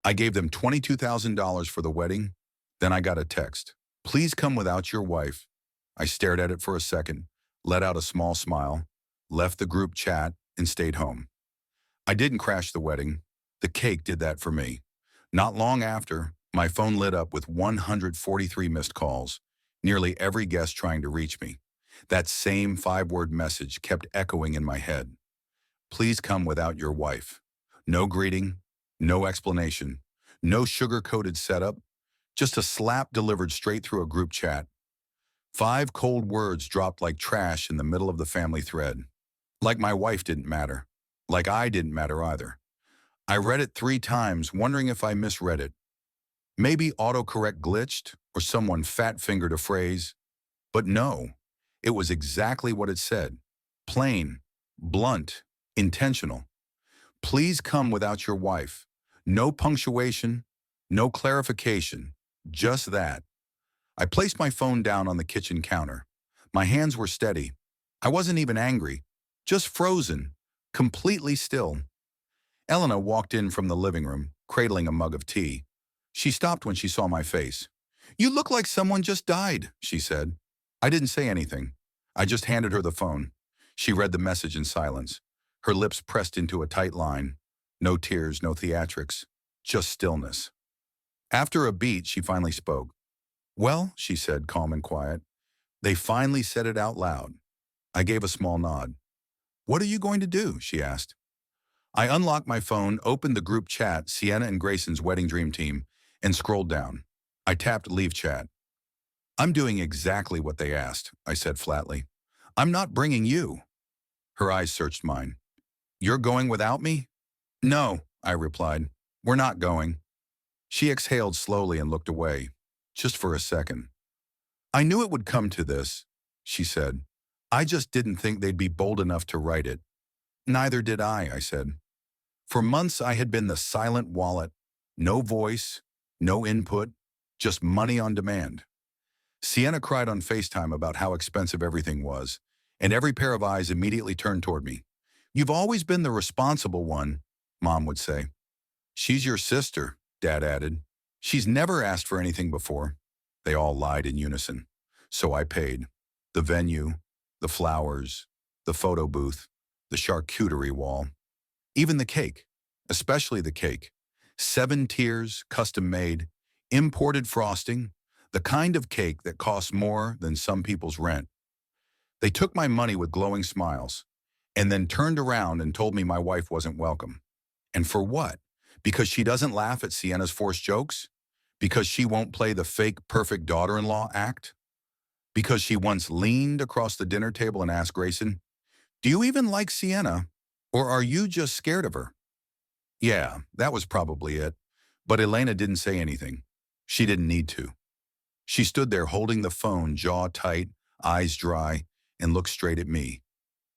I gave them $22,000 for the wedding. Then I got a text. Please come without your wife. I stared at it for a second, let out a small smile, left the group chat, and stayed home. I didn't crash the wedding. The cake did that for me. Not long after, my phone lit up with 143 missed calls, nearly every guest trying to reach me. That same five-word message kept echoing in my head. Please come without your wife. No greeting, no explanation, no sugar-coated setup, just a slap delivered straight through a group chat. 5 cold words dropped like trash in the middle of the family thread. Like my wife didn't matter. Like I didn't matter either. I read it 3 times, wondering if I misread it. Maybe autocorrect glitched or someone fat-fingered a phrase. But no, it was exactly what it said. Plain, blunt, intentional. Please come without your wife. No punctuation, no clarification, just that. I placed my phone down on the kitchen counter. My hands were steady. I wasn't even angry, just frozen, completely still. Elena walked in from the living room, cradling a mug of tea. She stopped when she saw my face. "You look like someone just died," she said. I didn't say anything. I just handed her the phone. She read the message in silence, her lips pressed into a tight line. No tears, no theatrics, just stillness. After a beat, she finally spoke. "Well," she said, calm and quiet, "they finally said it out loud." I gave a small nod. "What are you going to do?" she asked. I unlocked my phone, opened the group chat, Sienna and Grayson's wedding dream team, and scrolled down. I tapped leave chat. "I'm doing exactly what they asked," I said flatly. "I'm not bringing you." Her eyes searched mine. "You're going without me?" "No," I replied. "We're not going." She exhaled slowly and looked away, just for a second. "I knew it would come to this," she said. "I just didn't think they'd be bold enough to write it." "Neither did I said. For months I had been the silent wallet. No voice, no input, just money on demand. Sienna cried on FaceTime about how expensive everything was, and every pair of eyes immediately turned toward me. "You've always been the responsible one," Mom would say. "She's your sister," Dad added. "She's never asked for anything before." They all lied in unison. So I paid. The venue, the flowers, the photo booth, the charcuterie wall. Even the cake, especially the cake. 7 tiers, custom made, imported frosting, the kind of cake that costs more than some people's rent. They took my money with glowing smiles, and then turned around and told me my wife wasn't welcome. And for what? Because she doesn't laugh at Sienna's forced jokes? Because she won't play the fake perfect daughter-in-law act? Because she once leaned across the dinner table and asked Grayson, "Do you even like Sienna, or are you just scared of her?" Yeah, that was probably it. But Elena didn't say anything. She didn't need to. She stood there holding the phone, jaw tight, eyes dry, and looked straight at me.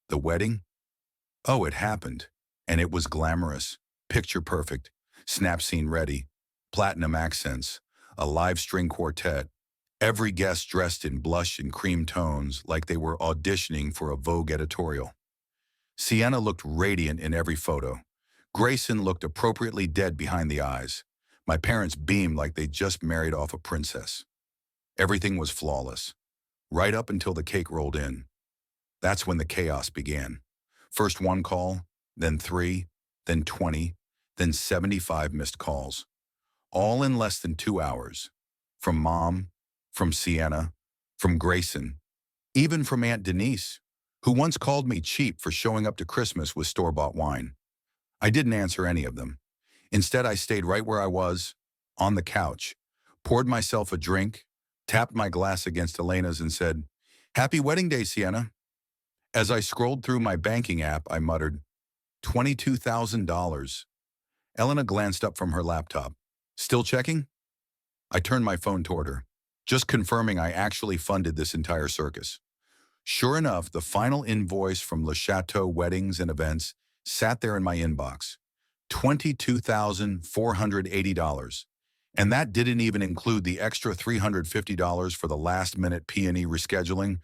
The wedding? Oh, it happened. And it was glamorous, picture perfect, snap scene ready, platinum accents, a live string quartet, every guest dressed in blush and cream tones like they were auditioning for a Vogue editorial. Sienna looked radiant in every photo. Grayson looked appropriately dead behind the eyes. My parents beamed like they'd just married off a princess. Everything was flawless, right up until the cake rolled in. That's when the chaos began. First 1 call, then 3, then 20, then 75 missed calls. All in less than 2 hours. From Mom, from Sienna, from Grayson, even from Aunt Denise, who once called me cheap for showing up to Christmas with store-bought wine. I didn't answer any of them. Instead, I stayed right where I was, on the couch, poured myself a drink, tapped my glass against Elena's and said, "Happy wedding day, Sienna." As I scrolled through my banking app, I muttered, $22,000. Elena glanced up from her laptop. "Still checking?" I turned my phone toward her, just confirming I actually funded this entire circus. Sure enough, the final invoice from Le Chateau Weddings and Events sat there in my inbox. $22,480. And that didn't even include the extra $350 for the last-minute P&E rescheduling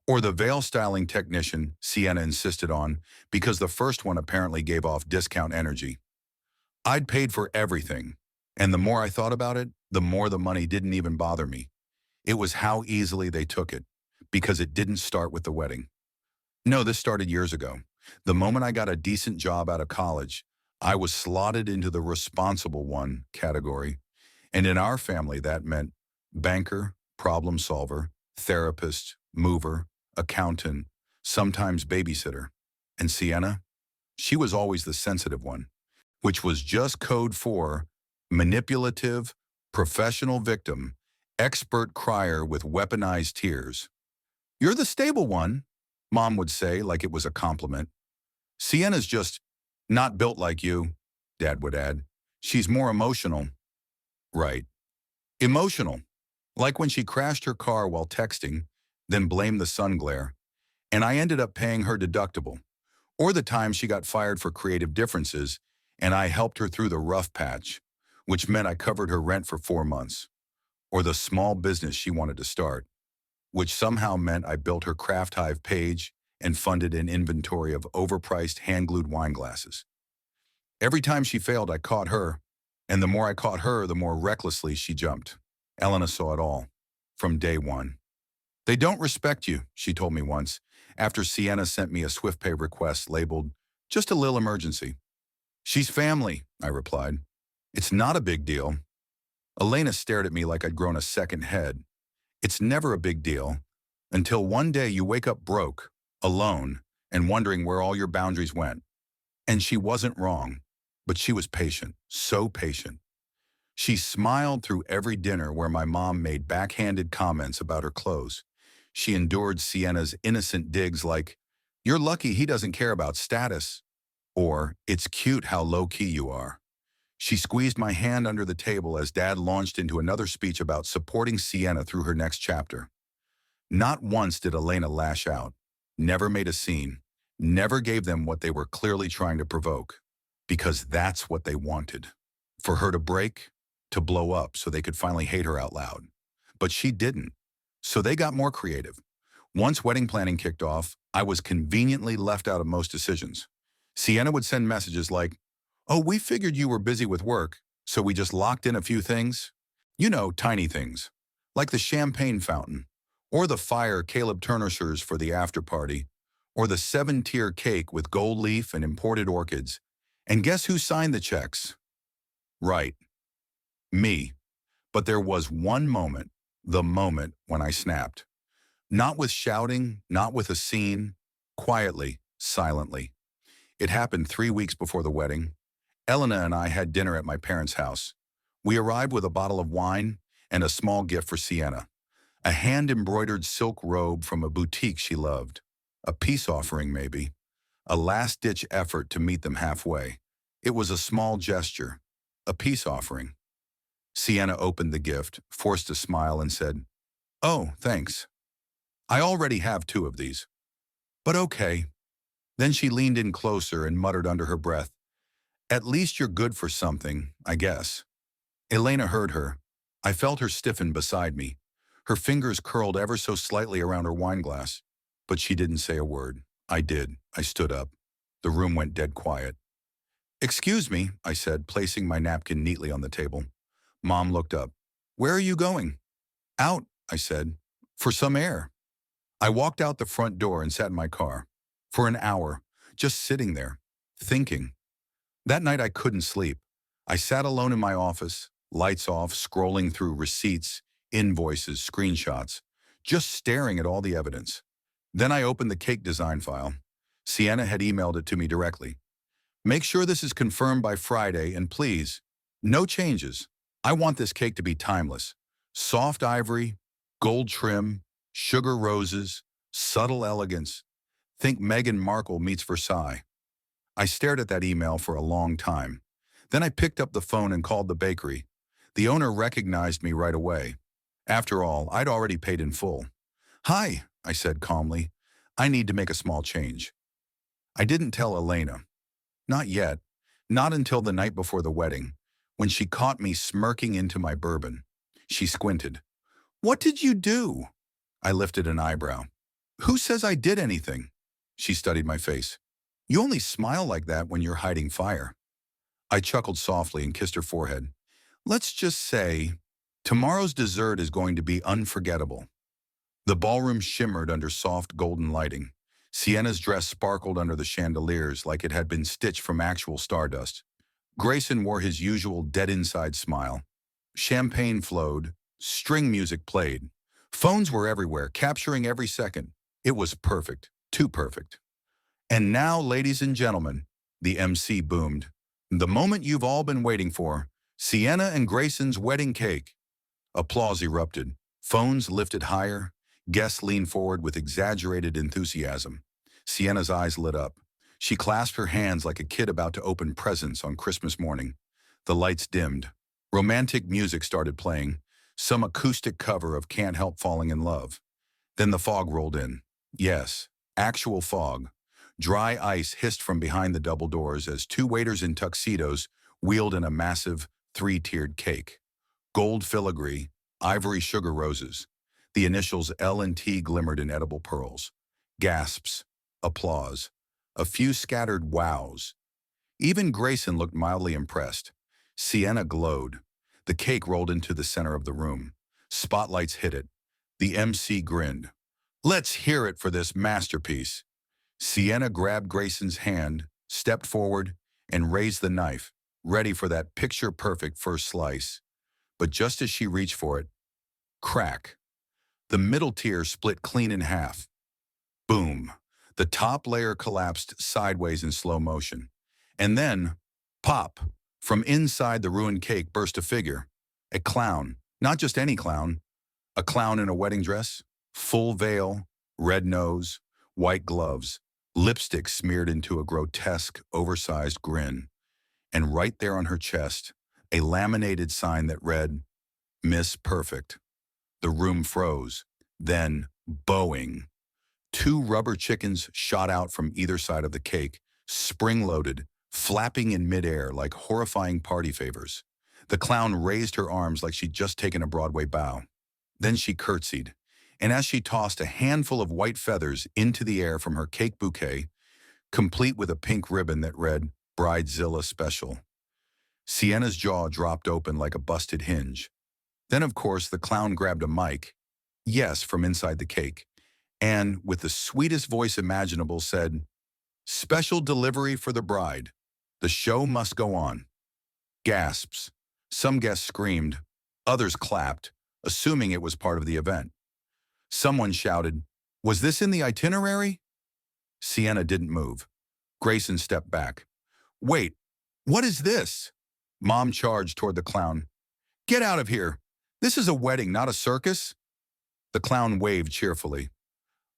or the veil styling technician Sienna insisted on because the first one apparently gave off discount energy. I'd paid for everything, And the more I thought about it, the more the money didn't even bother me. It was how easily they took it, because it didn't start with the wedding. No, this started years ago. The moment I got a decent job out of college, I was slotted into the responsible one category. And in our family, that meant banker, problem solver, therapist, mover, accountant, sometimes babysitter. And Sienna, she was always the sensitive one, which was just code for manipulative, professional victim, expert crier with weaponized tears. You're the stable one, Mom would say like it was a compliment. Sienna's just not built like you, Dad would add. She's more emotional. Right. Emotional. Like when she crashed her car while texting, then blamed the sun glare. And I ended up paying her deductible. Or the time she got fired for creative differences, and I helped her through the rough patch, which meant I covered her rent for 4 months. Or the small business she wanted to start, which somehow meant I built her Craft Hive page and funded an inventory of overpriced hand-glued wine glasses. Every time she failed, I caught her, and the more I caught her, the more recklessly she jumped. Elena saw it all, from day one. They don't respect you, she told me once, after Sienna sent me a SwiftPay request labeled, just a little emergency. She's family, I replied. It's not a big deal. Elena stared at me like I'd grown a second head. It's never a big deal, until one day you wake up broke, alone, and wondering where all your boundaries went. And she wasn't wrong, but she was patient, so patient. She smiled through every dinner where my mom made backhanded comments about her clothes. She endured Sienna's innocent digs like, "You're lucky he doesn't care about status," or "It's cute how low-key you are." She squeezed my hand under the table as Dad launched into another speech about supporting Sienna through her next chapter. Not once did Elena lash out, never made a scene, never gave them what they were clearly trying to provoke, because that's what they wanted. For her to break, to blow up so they could finally hate her out loud. But she didn't, so they got more creative. Once wedding planning kicked off, I was conveniently left out of most decisions. Sienna would send messages like, "Oh, we figured you were busy with work, so we just locked in a few things." You know, tiny things, like the champagne fountain, or the fire Caleb Turnishers for the after party, or the 7-tier cake with gold leaf and imported orchids. And guess who signed the checks? Right, me. But there was one moment, the moment when I snapped. Not with shouting, not with a scene, quietly, silently. It happened 3 weeks before the wedding. Elena and I had dinner at my parents' house. We arrived with a bottle of wine and a small gift for Sienna, a hand-embroidered silk robe from a boutique she loved. A peace offering, maybe. A last-ditch effort to meet them halfway. It was a small gesture, a peace offering. Sienna opened the gift, forced a smile, and said, "Oh, thanks. I already have 2 of these. But okay." Then she leaned in closer and muttered under her breath, "At least you're good for something, I guess." Elena heard her. I felt her stiffen beside me. Her fingers curled ever so slightly around her wine glass. But she didn't say a word. I did. I stood up. The room went dead quiet. "Excuse me," I said, placing my napkin neatly on the table. Mom looked up. "Where are you going?" "Out," I said, "for some air." I walked out the front door and sat in my car. For an hour, just sitting there, thinking. That night I couldn't sleep. I sat alone in my office, lights off, scrolling through receipts, invoices, screenshots, just staring at all the evidence. Then I opened the cake design file. Sienna had emailed it to me directly. "Make sure this is confirmed by Friday, and please, no changes. I want this cake to be timeless. Soft ivory, gold trim, sugar roses, subtle elegance. Think Meghan Markle meets Versailles." I stared at that email for a long time. Then I picked up the phone and called the bakery. The owner recognized me right away. After all, I'd already paid in full. "Hi," I said calmly. "I need to make a small change." I didn't tell Elena. Not yet. Not until the night before the wedding, when she caught me smirking into my bourbon. She squinted. "What did you do?" I lifted an eyebrow. "Who says I did anything?" She studied my face. "You only smile like that when you're hiding fire." I chuckled softly and kissed her forehead. Let's just say, tomorrow's dessert is going to be unforgettable. The ballroom shimmered under soft golden lighting. Sienna's dress sparkled under the chandeliers like it had been stitched from actual stardust. Grayson wore his usual dead-inside smile. Champagne flowed, string music played. Phones were everywhere, capturing every second. It was perfect, too perfect. And now, ladies and gentlemen, the MC boomed. The moment you've all been waiting for, Sienna and Grayson's wedding cake. Applause erupted. Phones lifted higher. Guests leaned forward with exaggerated enthusiasm. Sienna's eyes lit up. She clasped her hands like a kid about to open presents on Christmas morning. The lights dimmed. Romantic music started playing, some acoustic cover of Can't Help Falling in Love. Then the fog rolled in. Yes, actual fog. Dry ice hissed from behind the double doors as two waiters in tuxedos wheeled in a massive, three-tiered cake. Gold filigree, ivory sugar roses. The initials L and T glimmered in edible pearls. Gasps, applause, a few scattered wows. Even Grayson looked mildly impressed. Sienna glowed. The cake rolled into the center of the room. Spotlights hit it. The MC grinned. Let's hear it for this masterpiece. Sienna grabbed Grayson's hand, stepped forward, and raised the knife, ready for that picture-perfect first slice. But just as she reached for it, crack. The middle tier split clean in half. Boom. The top layer collapsed sideways in slow motion. And then, pop. From inside the ruined cake burst a figure. A clown. Not just any clown. A clown in a wedding dress. Full veil, red nose, white gloves, lipstick smeared into a grotesque, oversized grin. And right there on her chest, a laminated sign that read, Miss Perfect. The room froze. Then, bowing. Two rubber chickens shot out from either side of the cake, spring-loaded, flapping in midair like horrifying party favors. The clown raised her arms like she'd just taken a Broadway bow. Then she curtsied, and as she tossed a handful of white feathers into the air from her cake bouquet, complete with a pink ribbon that read, Bridezilla Special. Sienna's jaw dropped open like a busted hinge. Then, of course, the clown grabbed a mic, yes, from inside the cake, and, with the sweetest voice imaginable, said, Special delivery for the bride. The show must go on. Gasps. Some guests screamed. Others clapped, assuming it was part of the event. Someone shouted, Was this in the itinerary? Sienna didn't move. Grayson stepped back. Wait, what is this? Mom charged toward the clown. Get out of here. This is a wedding, not a circus. The clown waved cheerfully.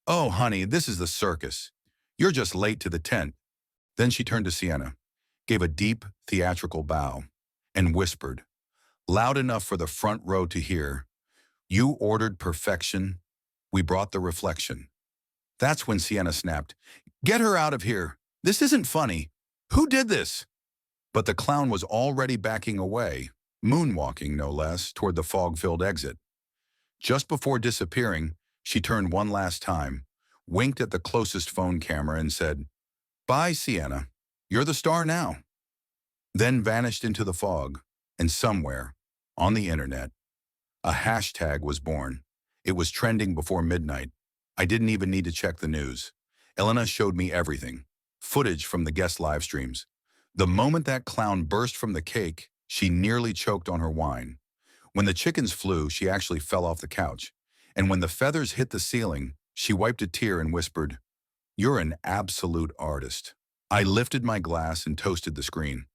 Oh, honey, this is the circus. You're just late to the tent. Then she turned to Sienna, gave a deep, theatrical bow, and whispered, loud enough for the front row to hear, You ordered perfection. We brought the reflection. That's when Sienna snapped, Get her out of here. This isn't funny. Who did this? But the clown was already backing away, moonwalking no less, toward the fog-filled exit. Just before disappearing, she turned one last time, winked at the closest phone camera and said, Bye, Sienna. You're the star now. Then vanished into the fog, and somewhere, on the internet, a hashtag was born. It was trending before midnight. I didn't even need to check the news. Elena showed me everything, footage from the guest live streams. The moment that clown burst from the cake, she nearly choked on her wine. When the chickens flew, she actually fell off the couch. And when the feathers hit the ceiling, she wiped a tear and whispered, You're an absolute artist. I lifted my glass and toasted the screen.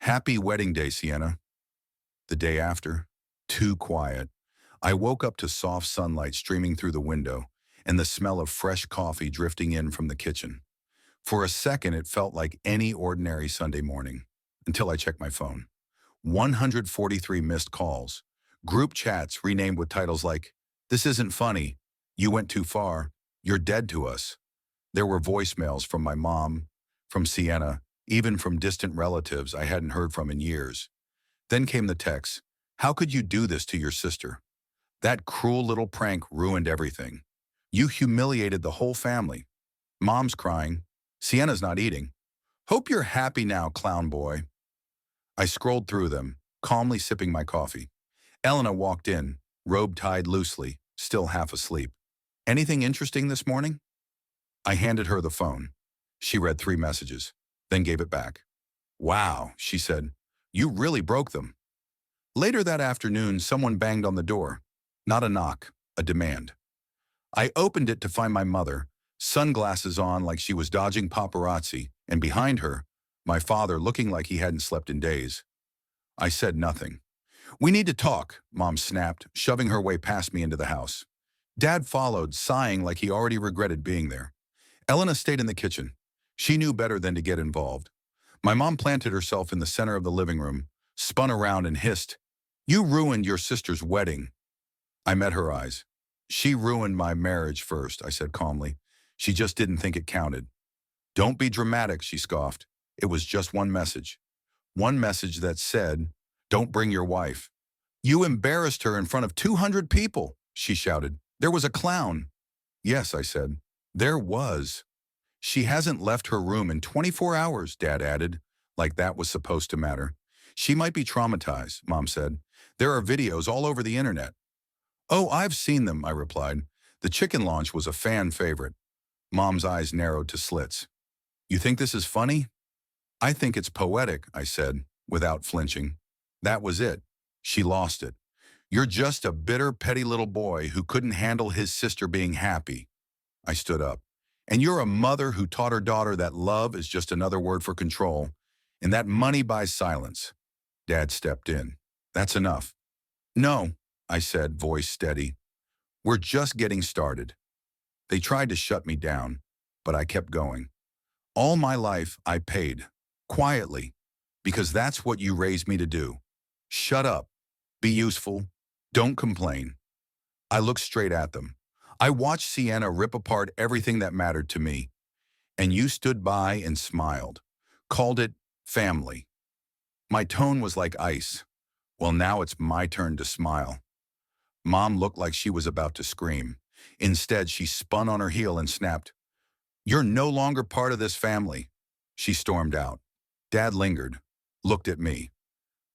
Happy wedding day, Sienna. The day after, too quiet. I woke up to soft sunlight streaming through the window and the smell of fresh coffee drifting in from the kitchen. For a second, it felt like any ordinary Sunday morning, until I checked my phone. 143 missed calls. Group chats renamed with titles like, This isn't funny, You went too far, You're dead to us. There were voicemails from my mom, from Sienna, even from distant relatives I hadn't heard from in years. Then came the text, How could you do this to your sister? That cruel little prank ruined everything. You humiliated the whole family. Mom's crying. Sienna's not eating. Hope you're happy now, clown boy. I scrolled through them, calmly sipping my coffee. Elena walked in, robe tied loosely, still half asleep. Anything interesting this morning? I handed her the phone. She read 3 messages, then gave it back. Wow, she said. You really broke them. Later that afternoon, someone banged on the door. Not a knock, a demand. I opened it to find my mother, sunglasses on like she was dodging paparazzi, and behind her, my father looking like he hadn't slept in days. I said nothing. We need to talk, Mom snapped, shoving her way past me into the house. Dad followed, sighing like he already regretted being there. Elena stayed in the kitchen. She knew better than to get involved. My mom planted herself in the center of the living room, spun around and hissed, "You ruined your sister's wedding." I met her eyes. "She ruined my marriage first," I said calmly. "She just didn't think it counted." "Don't be dramatic," she scoffed. "It was just one message. One message that said, 'Don't bring your wife.'" "You embarrassed her in front of 200 people," she shouted. "There was a clown." "Yes," I said. "There was." "She hasn't left her room in 24 hours, Dad added, like that was supposed to matter. "She might be traumatized," Mom said. "There are videos all over the internet." "Oh, I've seen them," I replied. "The chicken launch was a fan favorite." Mom's eyes narrowed to slits. "You think this is funny?" "I think it's poetic," I said, without flinching. That was it. She lost it. "You're just a bitter, petty little boy who couldn't handle his sister being happy." I stood up. "And you're a mother who taught her daughter that love is just another word for control, and that money buys silence." Dad stepped in. "That's enough." "No," I said, voice steady. "We're just getting started." They tried to shut me down, but I kept going. All my life, I paid. Quietly. Because that's what you raised me to do. Shut up. Be useful. Don't complain. I looked straight at them. I watched Sienna rip apart everything that mattered to me. And you stood by and smiled. Called it family. My tone was like ice. Well, now it's my turn to smile. Mom looked like she was about to scream. Instead, she spun on her heel and snapped, "You're no longer part of this family." She stormed out. Dad lingered, looked at me.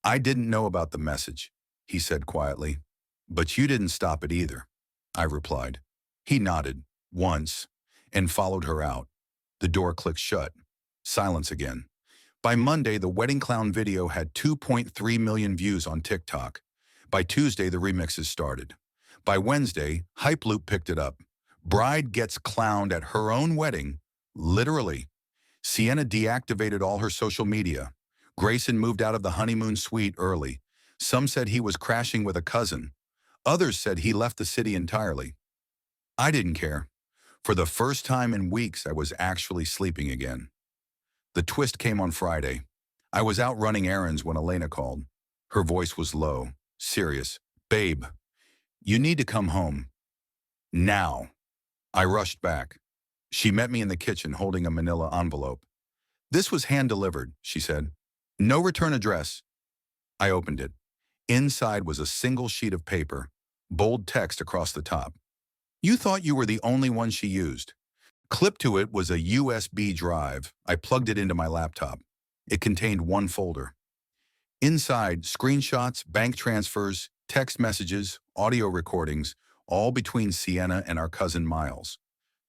"I didn't know about the message," he said quietly. "But you didn't stop it either," I replied. He nodded, once, and followed her out. The door clicked shut. Silence again. By Monday, the wedding clown video had 2.3 million views on TikTok. By Tuesday, the remixes started. By Wednesday, Hype Loop picked it up. Bride gets clowned at her own wedding, literally. Sienna deactivated all her social media. Grayson moved out of the honeymoon suite early. Some said he was crashing with a cousin. Others said he left the city entirely. I didn't care. For the first time in weeks, I was actually sleeping again. The twist came on Friday. I was out running errands when Elena called. Her voice was low, serious. "Babe, you need to come home. Now." I rushed back. She met me in the kitchen holding a manila envelope. "This was hand-delivered," she said. "No return address." I opened it. Inside was a single sheet of paper, bold text across the top. "You thought you were the only one she used." Clipped to it was a USB drive. I plugged it into my laptop. It contained one folder. Inside, screenshots, bank transfers, text messages, audio recordings, all between Sienna and our cousin Miles.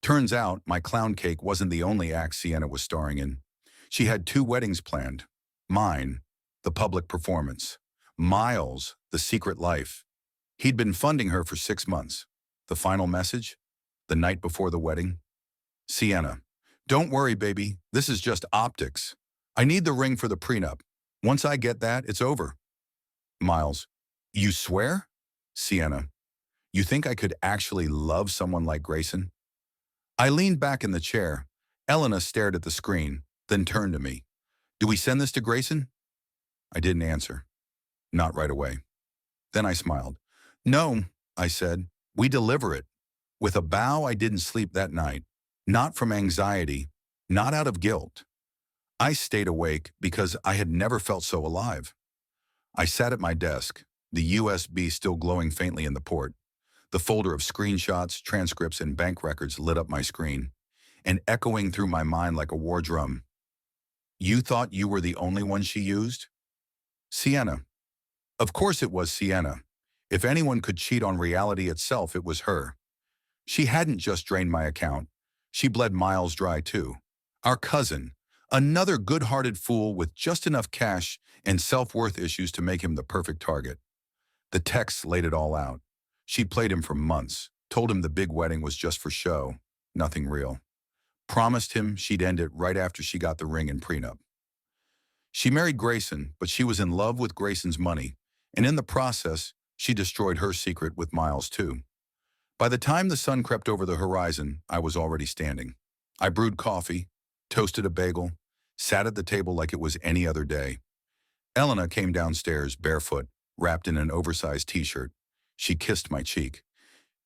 Turns out, my clown cake wasn't the only act Sienna was starring in. She had 2 weddings planned. Mine, the public performance. Miles, the secret life. He'd been funding her for 6 months. The final message? The night before the wedding? "Sienna, don't worry, baby. This is just optics. I need the ring for the prenup. Once I get that, it's over." Miles, "You swear?" Sienna, "You think I could actually love someone like Grayson?" I leaned back in the chair. Elena stared at the screen, then turned to me. "Do we send this to Grayson?" I didn't answer. Not right away. Then I smiled. "No," I said. "We deliver it." With a bow, I didn't sleep that night. Not from anxiety, not out of guilt. I stayed awake because I had never felt so alive. I sat at my desk, the USB still glowing faintly in the port. The folder of screenshots, transcripts, and bank records lit up my screen, and echoing through my mind like a war drum. "You thought you were the only one she used?" "Sienna, Of course it was Sienna. If anyone could cheat on reality itself, it was her. She hadn't just drained my account. She bled Miles dry too. Our cousin, another good-hearted fool with just enough cash and self-worth issues to make him the perfect target. The texts laid it all out. She'd played him for months, told him the big wedding was just for show, nothing real. Promised him she'd end it right after she got the ring and prenup. She married Grayson, but she was in love with Grayson's money, and in the process, she destroyed her secret with Miles too. By the time the sun crept over the horizon, I was already standing. I brewed coffee, toasted a bagel, sat at the table like it was any other day. Elena came downstairs, barefoot, wrapped in an oversized t-shirt. She kissed my cheek.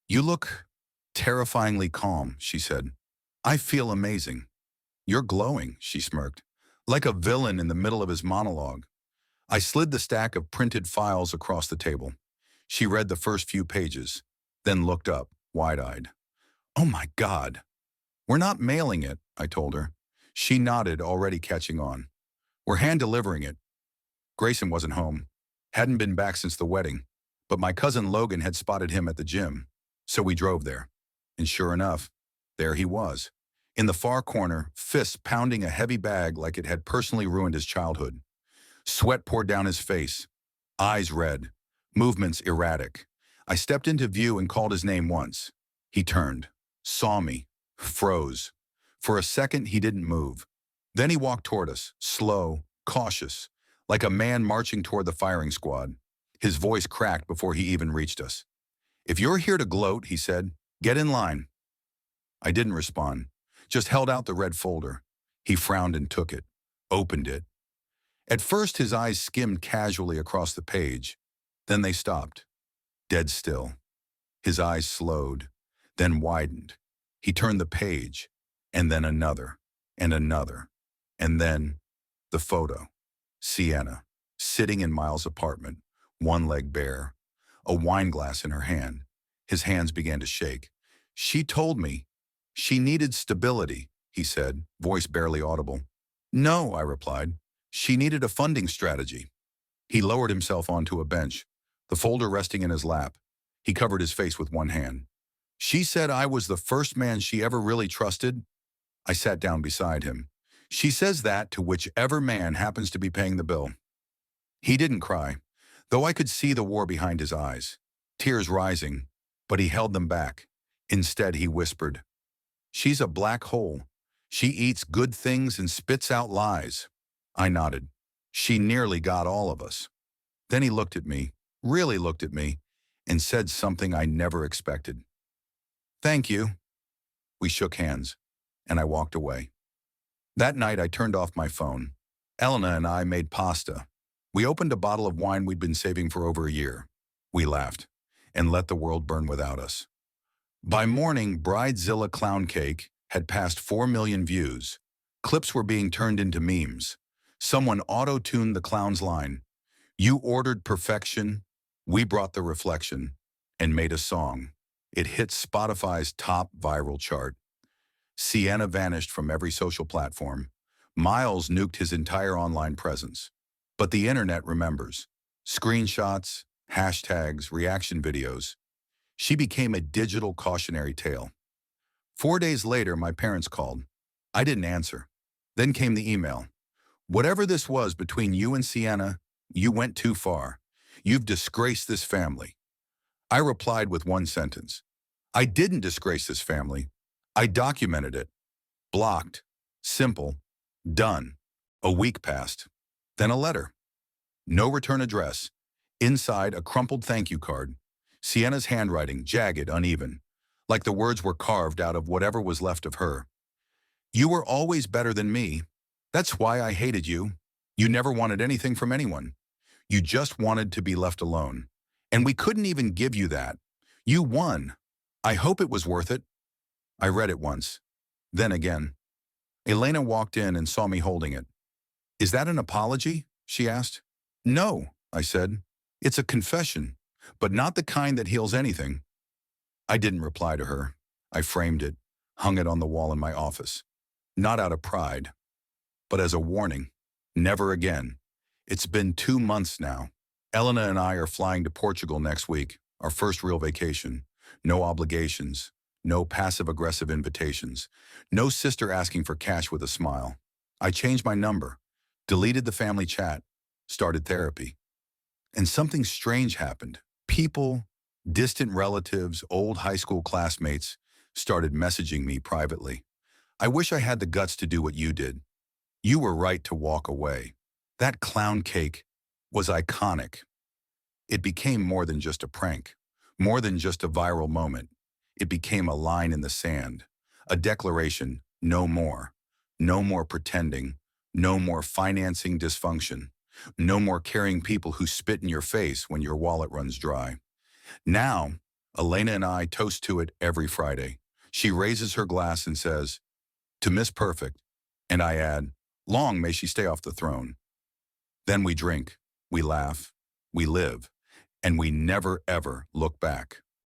"You look terrifyingly calm," she said. "I feel amazing." "You're glowing," she smirked, like a villain in the middle of his monologue. I slid the stack of printed files across the table. She read the first few pages, then looked up, wide-eyed. "Oh my God. We're not mailing it," I told her. She nodded, already catching on. "We're hand-delivering it." Grayson wasn't home. Hadn't been back since the wedding, but my cousin Logan had spotted him at the gym, so we drove there. And sure enough, there he was. In the far corner, fists pounding a heavy bag like it had personally ruined his childhood. Sweat poured down his face, eyes red, movements erratic. I stepped into view and called his name once. He turned, saw me, froze. For a second, he didn't move. Then he walked toward us, slow, cautious, like a man marching toward the firing squad. His voice cracked before he even reached us. "If you're here to gloat," he said, "get in line." I didn't respond, just held out the red folder. He frowned and took it, opened it. At first, his eyes skimmed casually across the page. Then they stopped, dead still. His eyes slowed, then widened. He turned the page, and then another, and another, and then the photo. Sienna, sitting in Miles' apartment, one leg bare, a wine glass in her hand. His hands began to shake. "She told me she needed stability," he said, voice barely audible. "No," I replied. "She needed a funding strategy." He lowered himself onto a bench, the folder resting in his lap. He covered his face with one hand. "She said I was the first man she ever really trusted." I sat down beside him. "She says that to whichever man happens to be paying the bill." He didn't cry, though I could see the war behind his eyes, tears rising, but he held them back. Instead, he whispered, "She's a black hole. She eats good things and spits out lies." I nodded. "She nearly got all of us." Then he looked at me, really looked at me, and said something I never expected. "Thank you." We shook hands, and I walked away. That night, I turned off my phone. Elena and I made pasta. We opened a bottle of wine we'd been saving for over a year. We laughed, and let the world burn without us. By morning, Bridezilla Clown Cake had passed 4 million views. Clips were being turned into memes. Someone auto-tuned the clown's line. "You ordered perfection, we brought the reflection," and made a song. It hit Spotify's top viral chart. Sienna vanished from every social platform. Miles nuked his entire online presence. But the internet remembers. Screenshots, hashtags, reaction videos. She became a digital cautionary tale. 4 days later, my parents called. I didn't answer. Then came the email. "Whatever this was between you and Sienna, you went too far. You've disgraced this family." I replied with one sentence. "I didn't disgrace this family. I documented it." Blocked. Simple. Done. A week passed. Then a letter. No return address. Inside, a crumpled thank you card. Sienna's handwriting, jagged, uneven, like the words were carved out of whatever was left of her. "You were always better than me. That's why I hated you. You never wanted anything from anyone. You just wanted to be left alone. And we couldn't even give you that. You won. I hope it was worth it." I read it once. Then again. Elena walked in and saw me holding it. "Is that an apology?" she asked. "No," I said. "It's a confession, but not the kind that heals anything." I didn't reply to her. I framed it, hung it on the wall in my office. Not out of pride, but as a warning. Never again. It's been 2 months now. Elena and I are flying to Portugal next week, our first real vacation. No obligations, no passive-aggressive invitations, no sister asking for cash with a smile. I changed my number, deleted the family chat, started therapy. And something strange happened. People, distant relatives, old high school classmates, started messaging me privately. I wish I had the guts to do what you did. You were right to walk away. That clown cake was iconic. It became more than just a prank, more than just a viral moment. It became a line in the sand, a declaration, no more. No more pretending, no more financing dysfunction, no more carrying people who spit in your face when your wallet runs dry. Now, Elena and I toast to it every Friday. She raises her glass and says, "To Miss Perfect," and I add, "Long may she stay off the throne." Then we drink, we laugh, we live, and we never ever look back.